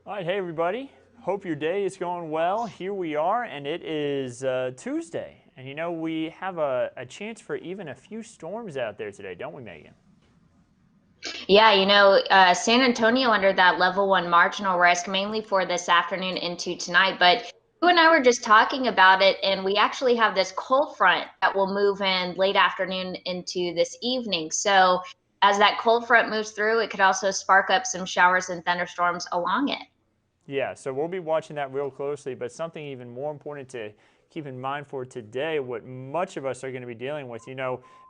All right, hey everybody. Hope your day is going well. Here we are, and it is Tuesday. And you know, we have a chance for even a few storms out there today, don't we, Megan? Yeah, San Antonio under that level 1 marginal risk, mainly for this afternoon into tonight. But you and I were just talking about it, and we actually have this cold front that will move in late afternoon into this evening. So as that cold front moves through, it could also spark up some showers and thunderstorms along it. Yeah, so we'll be watching that real closely, but something even more important to keep in mind for today, what much of us are going to be dealing with,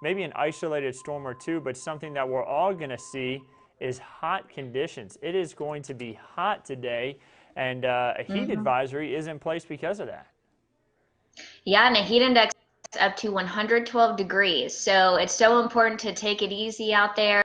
maybe an isolated storm or two, but something that we're all going to see is hot conditions. It is going to be hot today, and a heat hmm advisory is in place because of that. Yeah, and a heat index up to 112 degrees. So it's so important to take it easy out there.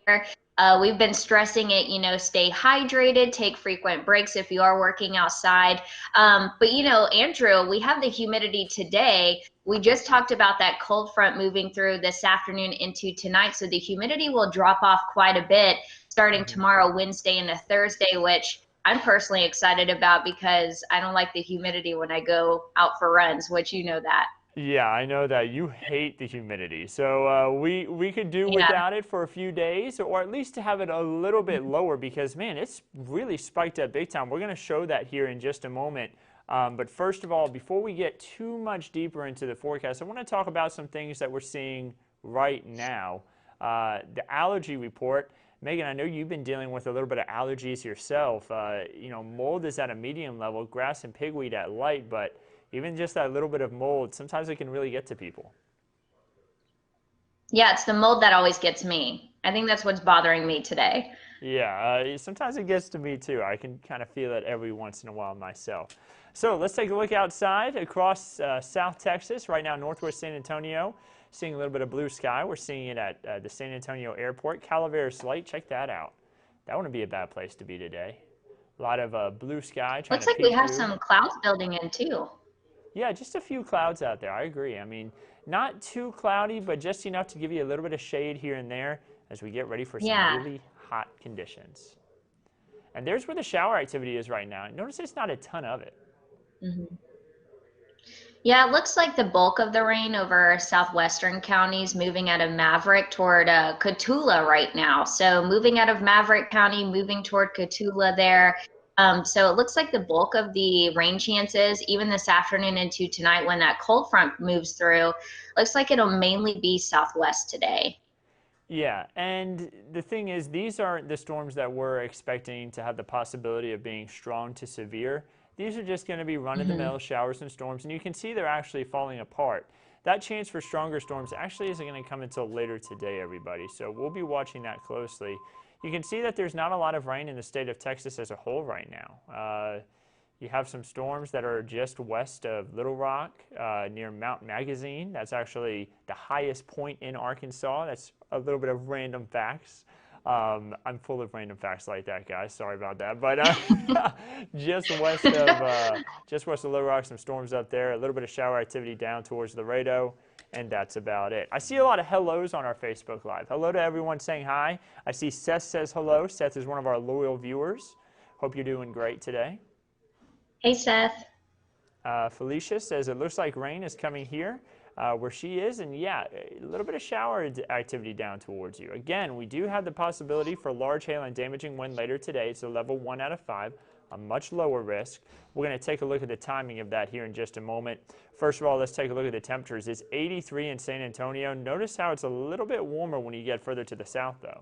We've been stressing it, stay hydrated, take frequent breaks if you are working outside. But, Andrew, we have the humidity today. We just talked about that cold front moving through this afternoon into tonight. So the humidity will drop off quite a bit starting Mhm. tomorrow, Wednesday, and a Thursday, which I'm personally excited about because I don't like the humidity when I go out for runs, which you know that. Yeah, I know that you hate the humidity. So we could do Yeah. without it for a few days, or at least to have it a little bit lower because, man, it's really spiked up big time. We're going to show that here in just a moment. But first of all, before we get too much deeper into the forecast, I want to talk about some things that we're seeing right now. The allergy report. Megan, I know you've been dealing with a little bit of allergies yourself. Mold is at a medium level, grass and pigweed at light, but even just that little bit of mold, sometimes it can really get to people. Yeah, it's the mold that always gets me. I think that's what's bothering me today. Yeah, sometimes it gets to me too. I can kind of feel it every once in a while myself. So let's take a look outside across South Texas. Right now, northwest San Antonio, seeing a little bit of blue sky. We're seeing it at the San Antonio airport. Calaveras Light, check that out. That wouldn't be a bad place to be today. A lot of blue sky trying to Looks like we peek have through. some clouds building in too. Yeah, just a few clouds out there. I agree. I mean, not too cloudy, but just enough to give you a little bit of shade here and there as we get ready for some Yeah. really hot conditions. And there's where the shower activity is right now. Notice there's not a ton of it. hmm Yeah, it looks like the bulk of the rain over southwestern counties moving out of Maverick toward Cotulla right now. So moving out of Maverick County, moving toward Cotulla there. So it looks like the bulk of the rain chances, even this afternoon into tonight when that cold front moves through, looks like it'll mainly be southwest today. Yeah, and the thing is, these aren't the storms that we're expecting to have the possibility of being strong to severe. These are just going to be hmm run-of-the-mill showers and storms, and you can see they're actually falling apart. That chance for stronger storms actually isn't going to come until later today, everybody, so we'll be watching that closely. You can see that there's not a lot of rain in the state of Texas as a whole right now. You have some storms that are just west of Little Rock, near Mount Magazine. That's actually the highest point in Arkansas. That's a little bit of random facts. I'm full of random facts like that, guys. Sorry about that. But just west of Little Rock, some storms up there. A little bit of shower activity down towards Laredo, and that's about it. I see a lot of hellos on our Facebook Live. Hello to everyone saying hi. I see Seth says hello. Seth is one of our loyal viewers. Hope you're doing great today. Hey, Seth. Felicia says it looks like rain is coming here where she is, and yeah, a little bit of shower activity down towards you. Again, we do have the possibility for large hail and damaging wind later today. It's a level 1 out of 5, a much lower risk. We're going to take a look at the timing of that here in just a moment. First of all, let's take a look at the temperatures. It's 83 in San Antonio. Notice how it's a little bit warmer when you get further to the south, though.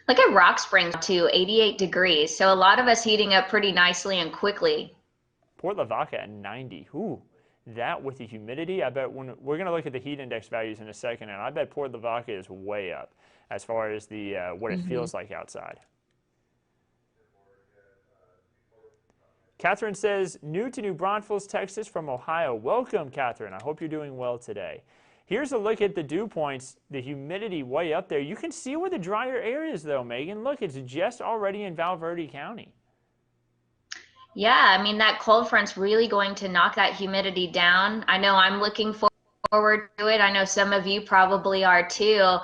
Look at Rock Springs to 88 degrees. So a lot of us heating up pretty nicely and quickly. Port Lavaca at 90. Ooh, that with the humidity, I bet when we're going to look at the heat index values in a second, and I bet Port Lavaca is way up as far as the what it hmm feels like outside. Catherine says, new to New Braunfels, Texas from Ohio. Welcome, Catherine. I hope you're doing well today. Here's a look at the dew points, the humidity way up there. You can see where the drier air is, though, Megan. Look, it's just already in Val Verde County. Yeah, I mean, that cold front's really going to knock that humidity down. I know I'm looking forward to it. I know some of you probably are too.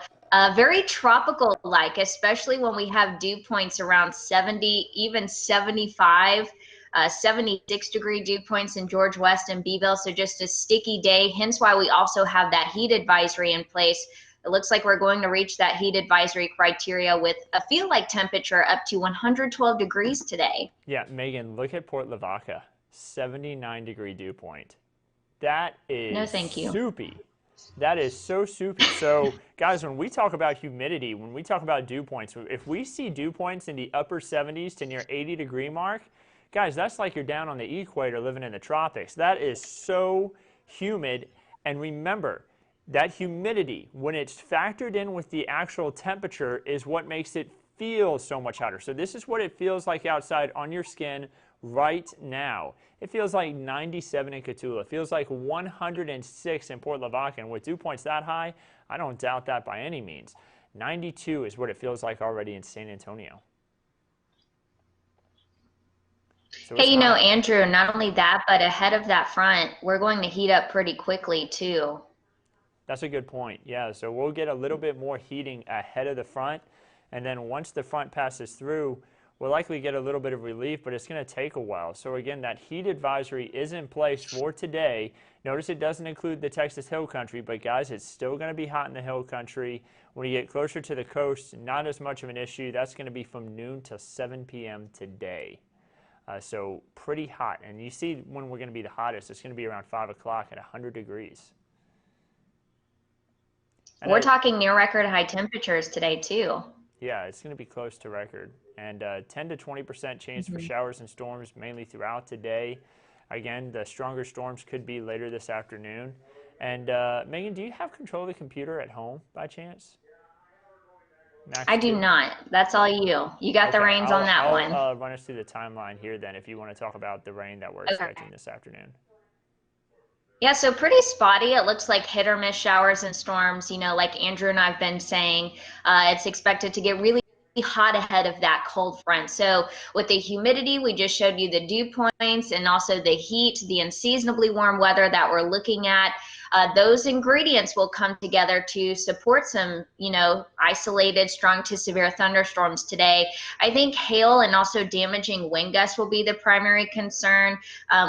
Very tropical-like, especially when we have dew points around 70, even 75, 76-degree dew points in George West and Beeville. So just a sticky day, hence why we also have that heat advisory in place. It looks like we're going to reach that heat advisory criteria with a feel-like temperature up to 112 degrees today. Yeah, Megan, look at Port Lavaca, 79-degree dew point. That No, is thank you. soupy. That is so soupy. So, guys, when we talk about humidity, when we talk about dew points, if we see dew points in the upper 70s to near 80-degree mark, guys, that's like you're down on the equator living in the tropics. That is so humid. And remember, that humidity, when it's factored in with the actual temperature, is what makes it feel so much hotter. So this is what it feels like outside on your skin right now. It feels like 97 in Cotulla. It feels like 106 in Port Lavaca. And with dew points that high, I don't doubt that by any means. 92 is what it feels like already in San Antonio. So Hey, it's hot. Andrew, not only that, but ahead of that front, we're going to heat up pretty quickly too. That's a good point. Yeah, so we'll get a little bit more heating ahead of the front. And then once the front passes through, we'll likely get a little bit of relief, but it's going to take a while. So again, that heat advisory is in place for today. Notice it doesn't include the Texas Hill Country, but guys, it's still going to be hot in the Hill Country. When you get closer to the coast, not as much of an issue. That's going to be from noon to 7 p.m. today. So pretty hot. And you see when we're going to be the hottest, it's going to be around 5 o'clock at 100 degrees. And We're talking near record high temperatures today too. Yeah, it's going to be close to record. And 10 to 20% chance for showers and storms mainly throughout today. Again, the stronger storms could be later this afternoon. And Megan, do you have control of the computer at home by chance? I do not. That's all you. You got the reins on that one. I'll run us through the timeline here then if you want to talk about the rain that we're expecting this afternoon. Yeah, so pretty spotty. It looks like hit or miss showers and storms. Like Andrew and I've been saying, it's expected to get really hot ahead of that cold front. So with the humidity, we just showed you the dew points and also the heat, the unseasonably warm weather that we're looking at. Those ingredients will come together to support some, isolated strong to severe thunderstorms today. I think hail and also damaging wind gusts will be the primary concern.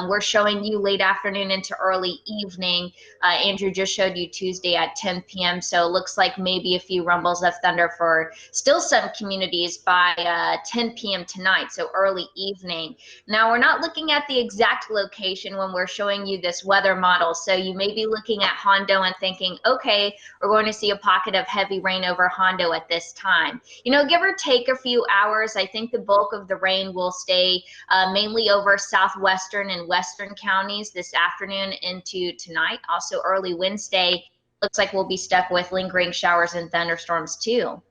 We're showing you late afternoon into early evening. Andrew just showed you Tuesday at 10 p.m. So it looks like maybe a few rumbles of thunder for still some communities by 10 p.m. tonight, so early evening. Now, we're not looking at the exact location when we're showing you this weather model. So you may be looking at Hondo and thinking, okay, we're going to see a pocket of heavy rain over Hondo at this time. Give or take a few hours, I think the bulk of the rain will stay mainly over southwestern and western counties this afternoon into tonight. Also early Wednesday, looks like we'll be stuck with lingering showers and thunderstorms too.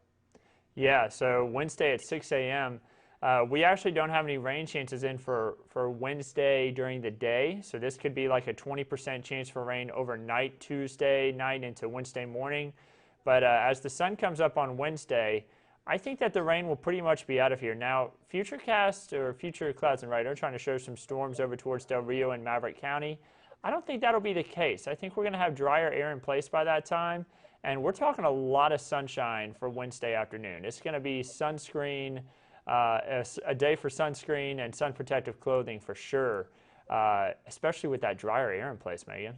Yeah, so Wednesday at 6 a.m., we actually don't have any rain chances in for Wednesday during the day. So this could be like a 20% chance for rain overnight Tuesday night into Wednesday morning. But as the sun comes up on Wednesday, I think that the rain will pretty much be out of here. Now, Futurecast or Future Clouds and Radar are trying to show some storms over towards Del Rio and Maverick County. I don't think that'll be the case. I think we're going to have drier air in place by that time. And we're talking a lot of sunshine for Wednesday afternoon. It's going to be sunscreen, a day for sunscreen and sun protective clothing for sure, especially with that drier air in place, Megan.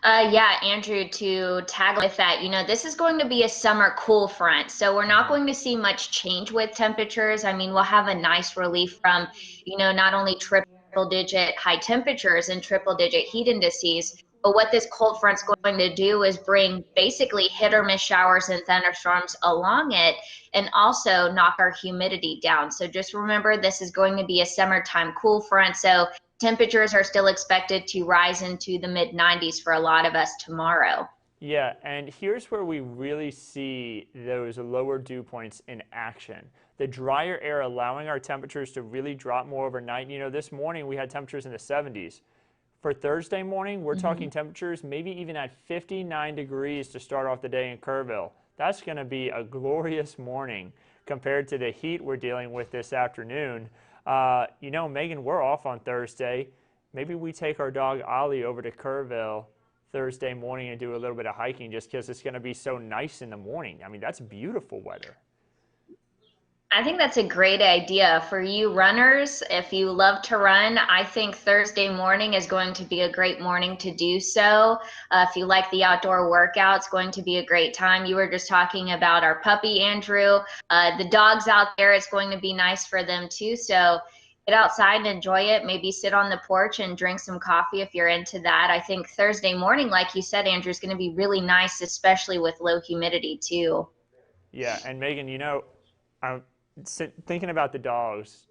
Yeah, Andrew, to tag with that, this is going to be a summer cool front. So we're not going to see much change with temperatures. I mean, we'll have a nice relief from, not only triple digit high temperatures and triple digit heat indices, but what this cold front's going to do is bring basically hit or miss showers and thunderstorms along it and also knock our humidity down. So just remember, this is going to be a summertime cool front. So temperatures are still expected to rise into the mid 90s for a lot of us tomorrow. Yeah, and here's where we really see those lower dew points in action. The drier air allowing our temperatures to really drop more overnight. This morning we had temperatures in the 70s. For Thursday morning, we're talking temperatures maybe even at 59 degrees to start off the day in Kerrville. That's going to be a glorious morning compared to the heat we're dealing with this afternoon. Megan, we're off on Thursday. Maybe we take our dog Ollie over to Kerrville Thursday morning and do a little bit of hiking just because it's going to be so nice in the morning. I mean, that's beautiful weather. I think that's a great idea for you runners. If you love to run, I think Thursday morning is going to be a great morning to do so. If you like the outdoor workout, it's going to be a great time. You were just talking about our puppy, Andrew. The dogs out there, it's going to be nice for them too. So get outside and enjoy it. Maybe sit on the porch and drink some coffee if you're into that. I think Thursday morning, like you said, Andrew, is going to be really nice, especially with low humidity too. Yeah, and Megan, I'm thinking about the dogs,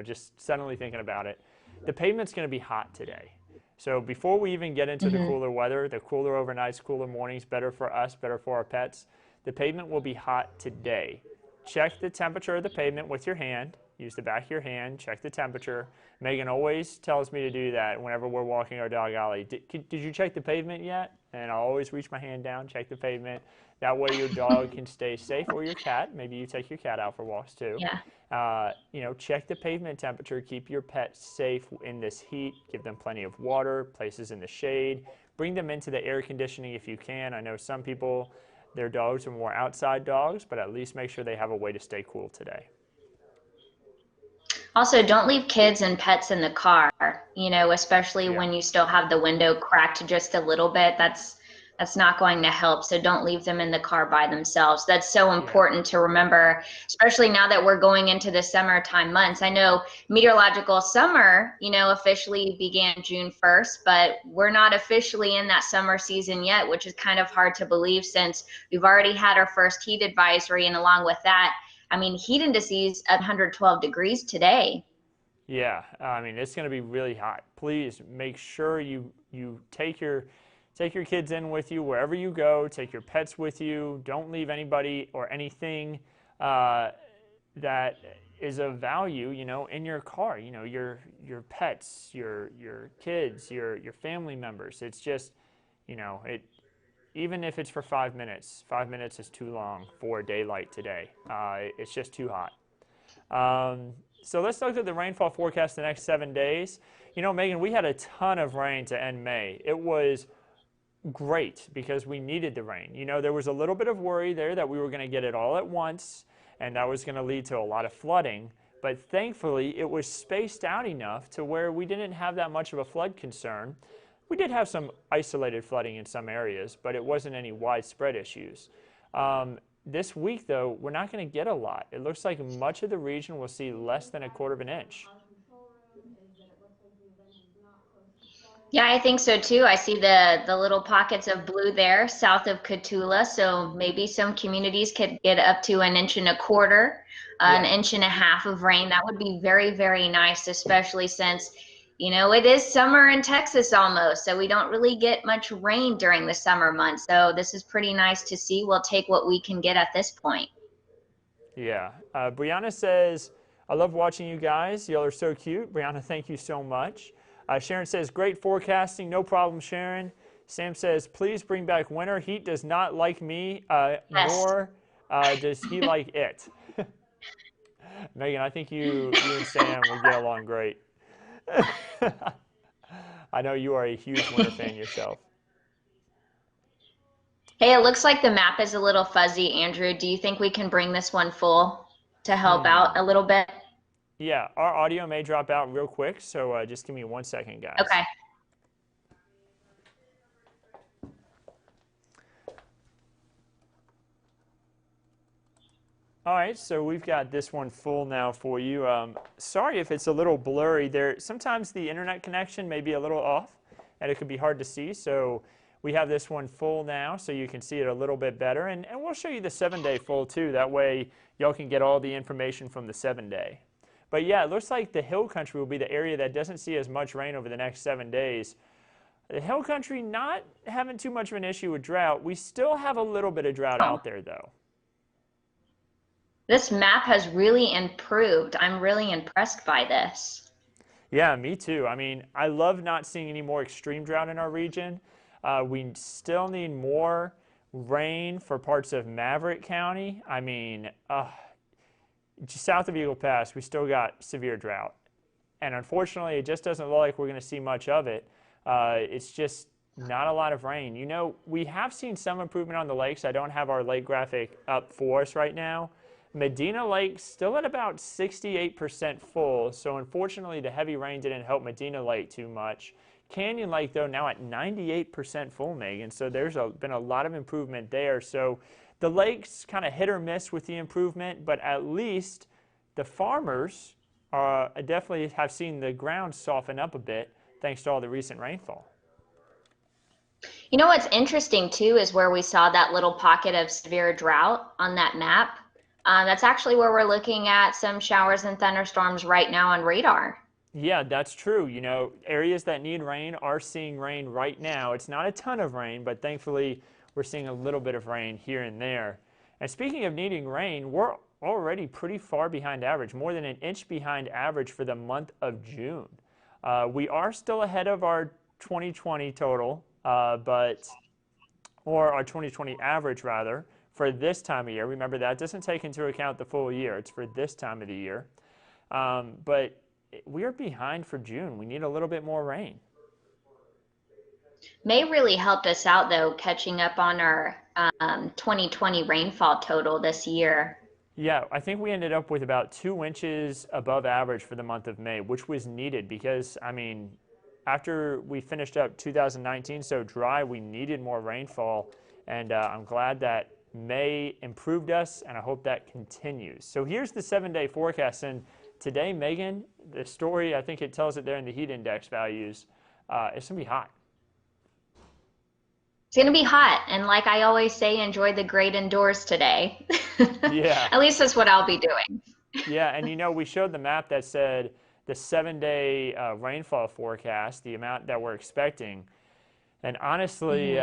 just suddenly thinking about it. The pavement's going to be hot today. So before we even get into the cooler weather, the cooler overnights, cooler mornings, better for us, better for our pets, the pavement will be hot today. Check the temperature of the pavement with your hand. Use the back of your hand, check the temperature. Megan always tells me to do that whenever we're walking our dog alley. Did you check the pavement yet? And I'll always reach my hand down, check the pavement. That way your dog can stay safe, or your cat. Maybe you take your cat out for walks too. Yeah. Check the pavement temperature. Keep your pet safe in this heat. Give them plenty of water, places in the shade. Bring them into the air conditioning if you can. I know some people, their dogs are more outside dogs, but at least make sure they have a way to stay cool today. Also, don't leave kids and pets in the car, especially when you still have the window cracked just a little bit. That's not going to help. So don't leave them in the car by themselves. That's so important to remember, especially now that we're going into the summertime months. I know meteorological summer, officially began June 1st, but we're not officially in that summer season yet, which is kind of hard to believe since we've already had our first heat advisory. And along with that, I mean, heat indices at 112 degrees today. Yeah, I mean, it's going to be really hot. Please make sure you take your kids in with you wherever you go. Take your pets with you. Don't leave anybody or anything that is of value, in your car. Your pets, your kids, your family members. It's just, even if it's for 5 minutes. 5 minutes is too long for daylight today. It's just too hot. So let's look at the rainfall forecast the next 7 days. Megan, we had a ton of rain to end May. It was great because we needed the rain. There was a little bit of worry there that we were going to get it all at once and that was going to lead to a lot of flooding. But thankfully, it was spaced out enough to where we didn't have that much of a flood concern. We did have some isolated flooding in some areas, but it wasn't any widespread issues. This week, though, we're not going to get a lot. It looks like much of the region will see less than 1/4 of an inch. Yeah, I think so too. I see the little pockets of blue there south of Cotulla. So maybe some communities could get up to 1.25 inches, an inch and a half of rain. That would be very, very nice, especially since, it is summer in Texas almost. So we don't really get much rain during the summer months. So this is pretty nice to see. We'll take what we can get at this point. Yeah. Brianna says, I love watching you guys. Y'all are so cute. Brianna, thank you so much. Sharon says, great forecasting. No problem, Sharon. Sam says, please bring back winter. Heat does not like me, nor does he like it. Megan, I think you and Sam will get along great. I know you are a huge winter fan yourself. Hey, it looks like the map is a little fuzzy, Andrew. Do you think we can bring this one full to help out a little bit? Yeah, our audio may drop out real quick, so just give me 1 second, guys. Okay. All right, so we've got this one full now for you. Sorry if it's a little blurry there. Sometimes the internet connection may be a little off, and it could be hard to see, so we have this one full now so you can see it a little bit better, and we'll show you the 7-day full too. That way y'all can get all the information from the 7-day. But yeah, it looks like the hill country will be the area that doesn't see as much rain over the next 7 days. The hill country not having too much of an issue with drought. We still have a little bit of drought out there though. This map has really improved. I'm really impressed by this. Yeah, me too. I mean, I love not seeing any more extreme drought in our region. We still need more rain for parts of Maverick County. I mean, just south of Eagle Pass, we still got severe drought. And unfortunately, it just doesn't look like we're going to see much of it. It's just Not a lot of rain. You know, we have seen some improvement on the lakes. I don't have our lake graphic up for us right now. Medina Lake still at about 68% full, so unfortunately the heavy rain didn't help Medina Lake too much. Canyon Lake, though, now at 98% full, Megan, so there's been a lot of improvement there. So the lakes kind of hit or miss with the improvement, but at least the farmers definitely have seen the ground soften up a bit thanks to all the recent rainfall. You know what's interesting too is where we saw that little pocket of severe drought on that map. That's actually where we're looking at some showers and thunderstorms right now on radar. Yeah, that's true. You know, areas that need rain are seeing rain right now. It's not a ton of rain, but thankfully we're seeing a little bit of rain here and there. And speaking of needing rain, we're already pretty far behind average, more than an inch behind average for the month of June. We are still ahead of our 2020 total, or our 2020 average rather, for this time of year. Remember, that doesn't take into account the full year. It's for this time of the year. But we are behind for June. We need a little bit more rain. May really helped us out though, catching up on our 2020 rainfall total this year. Yeah, I think we ended up with about 2 inches above average for the month of May, which was needed because, I mean, after we finished up 2019 so dry, we needed more rainfall, and I'm glad that May improved us, and I hope that continues. So here's the 7-day forecast, and today, Megan, the story, I think it tells it there in the heat index values, it's going to be hot. It's going to be hot, and like I always say, enjoy the great indoors today. Yeah. At least that's what I'll be doing. Yeah, and you know, we showed the map that said the 7-day rainfall forecast, the amount that we're expecting. And honestly,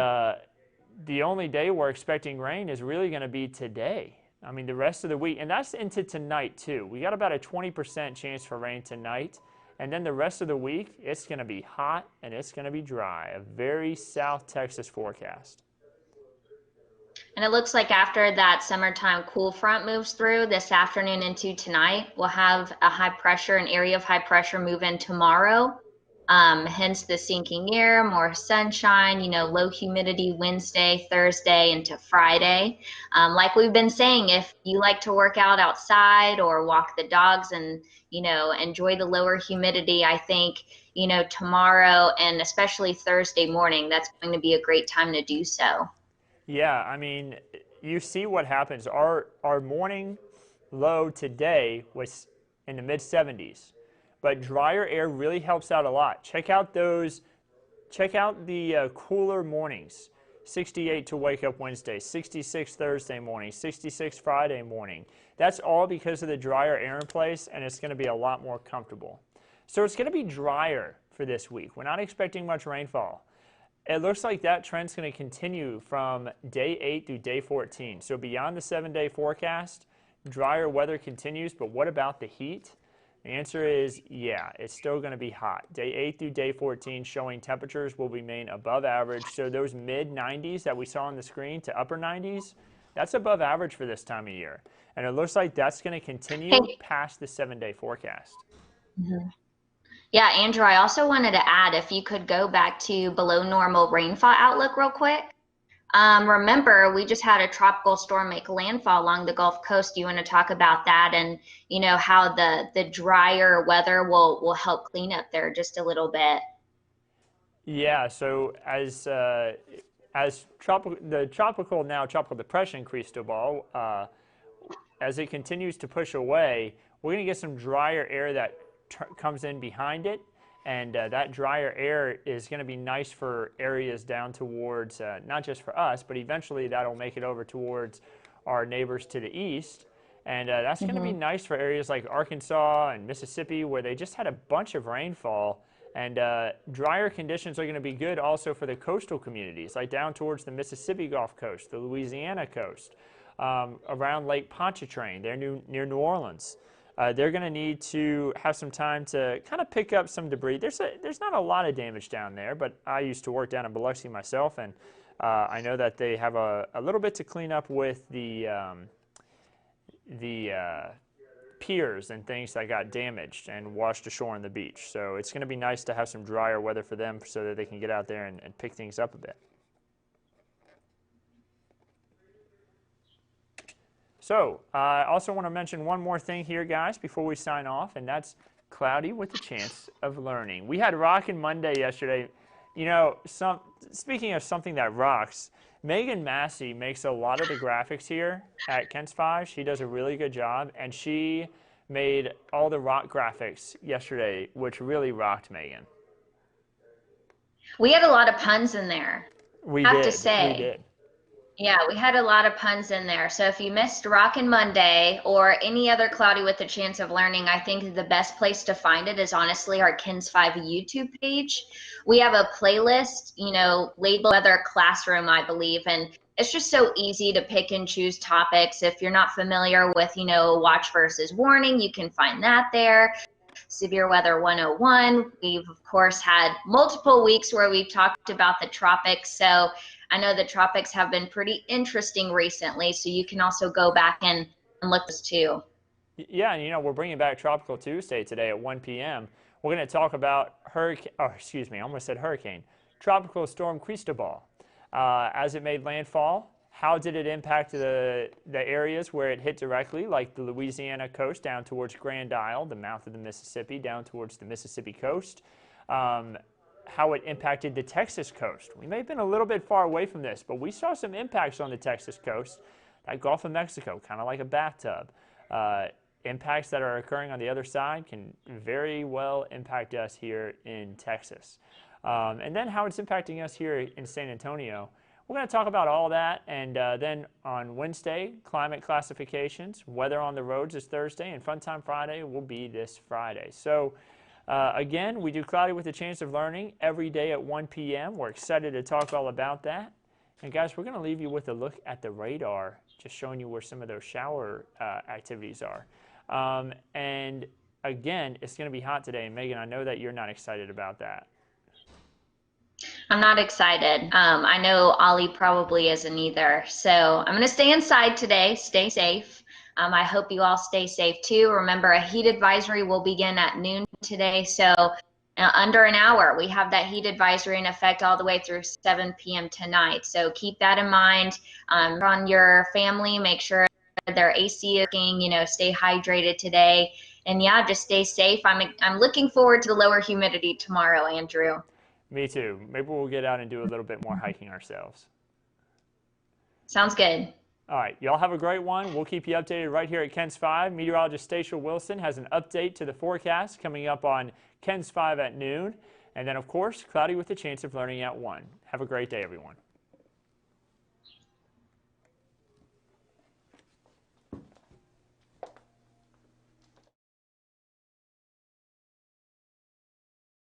the only day we're expecting rain is really going to be today. I mean, the rest of the week, and that's into tonight too. We got about a 20% chance for rain tonight. And then the rest of the week, it's going to be hot and it's going to be dry. A very South Texas forecast. And it looks like after that summertime cool front moves through this afternoon into tonight, we'll have a high pressure, an area of high pressure move in tomorrow. Hence the sinking air, more sunshine, you know, low humidity Wednesday, Thursday into Friday. Like we've been saying, if you like to work out outside or walk the dogs and, you know, enjoy the lower humidity, I think, you know, tomorrow and especially Thursday morning, that's going to be a great time to do so. Yeah, I mean, you see what happens. Our morning low today was in the mid 70s. But drier air really helps out a lot. Check out the cooler mornings. 68 to wake up Wednesday, 66 Thursday morning, 66 Friday morning. That's all because of the drier air in place, and it's going to be a lot more comfortable. So it's going to be drier for this week. We're not expecting much rainfall. It looks like that trend's going to continue from day 8 through day 14. So beyond the 7-day forecast, drier weather continues, but what about the heat? The answer is, yeah, it's still going to be hot. Day 8 through day 14 showing temperatures will remain above average. So those mid-90s that we saw on the screen to upper 90s, that's above average for this time of year. And it looks like that's going to continue past the 7-day forecast. Yeah, Andrew, I also wanted to add, if you could go back to below normal rainfall outlook real quick. Remember, we just had a tropical storm make landfall along the Gulf Coast. Do you want to talk about that and, you know, how the drier weather will help clean up there just a little bit? Yeah, so as the tropical depression Cristobal, as it continues to push away, we're going to get some drier air that comes in behind it. And that drier air is going to be nice for areas down towards, not just for us, but eventually that'll make it over towards our neighbors to the east. And that's going to be nice for areas like Arkansas and Mississippi, where they just had a bunch of rainfall. And drier conditions are going to be good also for the coastal communities, like down towards the Mississippi Gulf Coast, the Louisiana coast, around Lake Pontchartrain, they're near New Orleans. They're going to need to have some time to kind of pick up some debris. There's not a lot of damage down there, but I used to work down in Biloxi myself, and I know that they have a little bit to clean up with the piers and things that got damaged and washed ashore on the beach. So it's going to be nice to have some drier weather for them so that they can get out there and pick things up a bit. So I also want to mention one more thing here, guys, before we sign off, and that's cloudy with a chance of learning. We had Rockin' Monday yesterday. You know, speaking of something that rocks, Meagan Massey makes a lot of the graphics here at Kent's 5. She does a really good job, and she made all the rock graphics yesterday, which really rocked Meagan. We had a lot of puns in there. We I have did. to say. We did. Yeah, we had a lot of puns in there. So if you missed Rockin' Monday or any other Cloudy with a Chance of Learning, I think the best place to find it is honestly our Kins 5 YouTube page. We have a playlist, you know, labeled Weather Classroom, I believe, and it's just so easy to pick and choose topics. If you're not familiar with, you know, watch versus warning, you can find that there. Severe Weather 101. We've, of course, had multiple weeks where we've talked about the tropics. So I know the tropics have been pretty interesting recently. So you can also go back and look at this too. Yeah, and you know, we're bringing back Tropical Tuesday today at 1 p.m. We're going to talk about I almost said hurricane. Tropical Storm Cristobal. As it made landfall, how did it impact the areas where it hit directly, like the Louisiana coast down towards Grand Isle, the mouth of the Mississippi, down towards the Mississippi coast? How it impacted the Texas coast. We may have been a little bit far away from this, but we saw some impacts on the Texas coast. That Gulf of Mexico, kind of like a bathtub. Impacts that are occurring on the other side can very well impact us here in Texas. And then how it's impacting us here in San Antonio. We're going to talk about all that, and then on Wednesday, climate classifications. Weather on the roads is Thursday, and Fun Time Friday will be this Friday. So again, we do Cloudy with a Chance of Learning every day at 1 p.m. We're excited to talk all about that. And guys, we're going to leave you with a look at the radar, just showing you where some of those shower activities are. And again, it's going to be hot today. And Meagan, I know that you're not excited about that. I'm not excited. I know Ollie probably isn't either. So I'm going to stay inside today. Stay safe. I hope you all stay safe too. Remember, a heat advisory will begin at noon today. So under an hour, we have that heat advisory in effect all the way through 7 p.m. tonight. So keep that in mind. On your family, make sure their AC is working, you know, stay hydrated today. And yeah, just stay safe. I'm looking forward to the lower humidity tomorrow, Andrew. Me too. Maybe we'll get out and do a little bit more hiking ourselves. Sounds good. All right, y'all have a great one. We'll keep you updated right here at Kent's 5. Meteorologist Stacia Wilson has an update to the forecast coming up on Kent's 5 at noon. And then, of course, Cloudy with a Chance of Learning at 1. Have a great day, everyone.